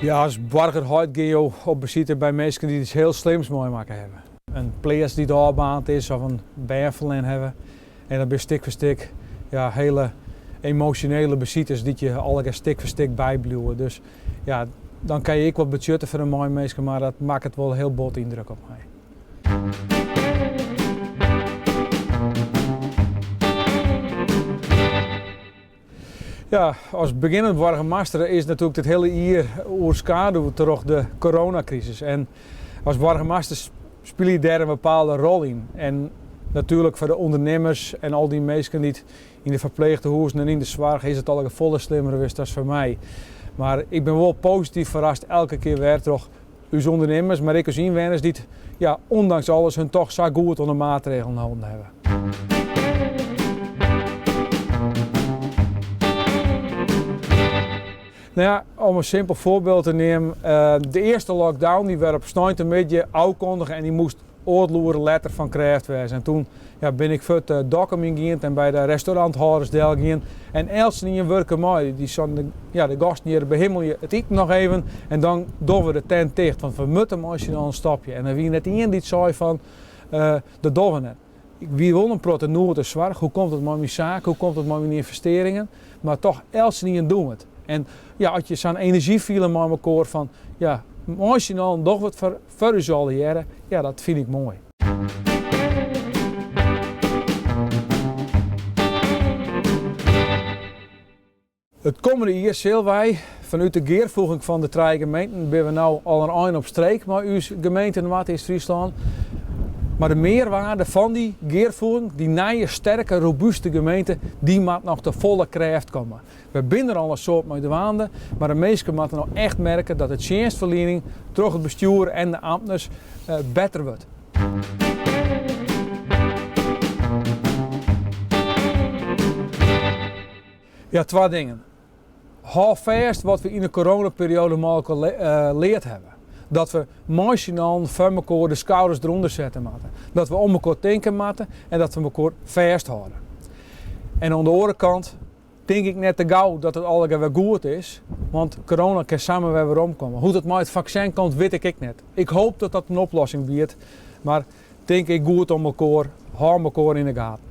Ja, als burger ga je op bezoek bij mensen die iets heel slims mooi maken hebben. Een plaats die doorbaand is of een bijverlen hebben. En dan ben je stuk voor stuk ja, hele emotionele bezitters die je alle stuk voor stuk bijblijven. Dus ja, dan kan je ook wat budgetten voor een mooi mensen, maar dat maakt het wel een heel bot indruk op mij. Ja, als beginnend burgemeester is natuurlijk het hele jaar oorschaduwd door de coronacrisis. En als burgemeester speel je daar een bepaalde rol in. En natuurlijk voor de ondernemers en al die mensen die in de verpleegtehuizen en in de zorg is het al een volle slimmer geweest dan voor mij. Maar ik ben wel positief verrast elke keer weer toch uw ondernemers, maar ik als inwoners die het, ja, ondanks alles hun toch zo goed onder maatregelen gehouden hebben. Nou ja, om een simpel voorbeeld te nemen, de eerste lockdown die werd op snijtermiddag aankondigen en die moest oorloeren letter van krijgt wezen. En toen ja, ben ik voor het dokken ingegaan en bij de restauranthouders deel gegaan. En Elsen in werken mooi, die zouden de gasten hier behemelen het eten nog even en dan doen we de tent dicht. Want we moeten als je dan een stapje. En dan wie net iemand die zei van de doen we net. Wie wil een proteïne de zorg, hoe komt het met mijn zaak, hoe komt het met mijn investeringen, maar toch Elsen doen het. En ja, als je zo'n energievielen met elkaar van, ja, als je dan nog wat voor je zal jaren, ja, dat vind ik mooi. Het komende jaar zullen wij vanuit de geervoeging van de drie gemeenten, ben we nu al een eind op streek met uw gemeente in Noord-Friesland. Maar de meerwaarde van die geervoering, die nieuwe, sterke, robuuste gemeente, die moet nog te volle kracht komen. We binden al een soort met de waanden, maar de meesten moeten nou echt merken dat de dienstverlening door het bestuur en de ambtenaren beter wordt. Ja, twee dingen. Hou vast wat we in de coronaperiode mogelijk geleerd hebben. Dat we machinaal voor elkaar de schouders eronder zetten moeten. Dat we om elkaar denken moeten en dat we elkaar vasthouden. En aan de andere kant denk ik net te gauw dat het allemaal weer goed is. Want corona kan samen weer omkomen. Hoe het met het vaccin komt, weet ik net. Ik hoop dat dat een oplossing biedt. Maar denk ik goed om elkaar, hou elkaar in de gaten.